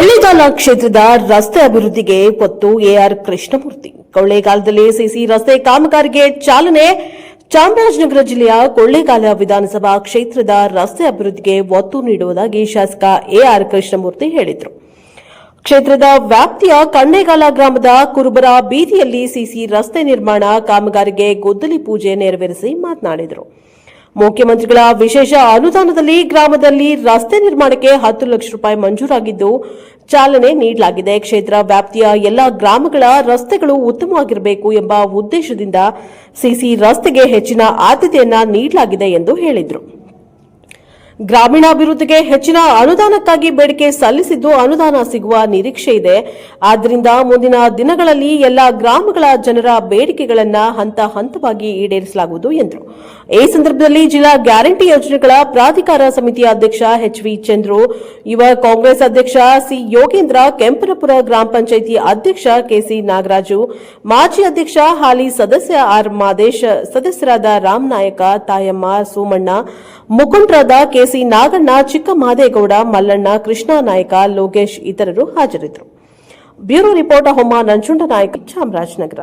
ಕೊಳ್ಳೇಗಾಲ ಕ್ಷೇತ್ರದ ರಸ್ತೆ ಅಭಿವೃದ್ಧಿಗೆ ಒತ್ತು ಎಆರ್ ಕೃಷ್ಣಮೂರ್ತಿ. ಕೊಳ್ಳೇಗಾಲದಲ್ಲಿ ಸಿಸಿ ರಸ್ತೆ ಕಾಮಗಾರಿಗೆ ಚಾಲನೆ. ಚಾಮರಾಜನಗರ ಜಿಲ್ಲೆಯ ಕೊಳ್ಳೇಗಾಲ ವಿಧಾನಸಭಾ ಕ್ಷೇತ್ರದ ರಸ್ತೆ ಅಭಿವೃದ್ಧಿಗೆ ಒತ್ತು ನೀಡುವುದಾಗಿ ಶಾಸಕ ಎಆರ್ ಕೃಷ್ಣಮೂರ್ತಿ ಹೇಳಿದರು. ಕ್ಷೇತ್ರದ ವ್ಯಾಪ್ತಿಯ ಕಣ್ಣೇಗಾಲ ಗ್ರಾಮದ ಕುರುಬರ ಬೀದಿಯಲ್ಲಿ ಸಿಸಿ ರಸ್ತೆ ನಿರ್ಮಾಣ ಕಾಮಗಾರಿಗೆ ಗುದ್ದಲಿ ಪೂಜೆ ನೆರವೇರಿಸಿ ಮಾತನಾಡಿದರು. ಮುಖ್ಯಮಂತ್ರಿಗಳ ವಿಶೇಷ ಅನುದಾನದಲ್ಲಿ ಗ್ರಾಮದಲ್ಲಿ ರಸ್ತೆ ನಿರ್ಮಾಣಕ್ಕೆ 10 ಲಕ್ಷ ರೂಪಾಯಿ ಮಂಜೂರಾಗಿದ್ದು ಚಾಲನೆ ನೀಡಲಾಗಿದೆ. ಕ್ಷೇತ್ರ ವ್ಯಾಪ್ತಿಯ ಎಲ್ಲಾ ಗ್ರಾಮಗಳ ರಸ್ತೆಗಳು ಉತ್ತಮವಾಗಿರಬೇಕು ಎಂಬ ಉದ್ದೇಶದಿಂದ ಸಿಸಿ ರಸ್ತೆಗೆ ಹೆಚ್ಚಿನ ಆದ್ಯತೆಯನ್ನ ನೀಡಲಾಗಿದೆ ಎಂದು ಹೇಳಿದರು. ಗ್ರಾಮೀಣಾಭಿವೃದ್ಧಿಗೆ ಹೆಚ್ಚಿನ ಅನುದಾನಕ್ಕಾಗಿ ಬೇಡಿಕೆ ಸಲ್ಲಿಸಿದ್ದು ಅನುದಾನ ಸಿಗುವ ನಿರೀಕ್ಷೆ ಇದೆ. ಆದ್ದರಿಂದ ಮುಂದಿನ ದಿನಗಳಲ್ಲಿ ಎಲ್ಲಾ ಗ್ರಾಮಗಳ ಜನರ ಬೇಡಿಕೆಗಳನ್ನು ಹಂತ ಹಂತವಾಗಿ ಈಡೇರಿಸಲಾಗುವುದು ಎಂದರು. ಈ ಸಂದರ್ಭದಲ್ಲಿ ಜಿಲ್ಲಾ ಗ್ಯಾರಂಟಿ ಯೋಜನೆಗಳ ಪ್ರಾಧಿಕಾರ ಸಮಿತಿಯ ಅಧ್ಯಕ್ಷ ಎಚ್ವಿ ಚಂದ್ರು, ಯುವ ಕಾಂಗ್ರೆಸ್ ಅಧ್ಯಕ್ಷ ಸಿ ಯೋಗೇಂದ್ರ, ಕೆಂಪನಪುರ ಗ್ರಾಮ ಪಂಚಾಯಿತಿ ಅಧ್ಯಕ್ಷ ಕೆಸಿ ನಾಗರಾಜು, ಮಾಜಿ ಅಧ್ಯಕ್ಷ ಹಾಲಿ ಸದಸ್ಯ ಆರ್ ಮಾದೇಶ್, ಸದಸ್ಯರಾದ ರಾಮನಾಯಕ, ತಾಯಮ್ಮ, ಸೋಮಣ್ಣ, ಮುಖಂಡರಾದ ಕೆಸಿ ನಾಗಣ್ಣ, ಚಿಕ್ಕಮಾದೇಗೌಡ, ಮಲ್ಲಣ್ಣ, ಕೃಷ್ಣ ನಾಯಕ, ಲೋಕೇಶ್ ಇತರರು ಹಾಜರಿದ್ದರು. Bureau report Homma Nanjundanayaka, Chamarajanagar.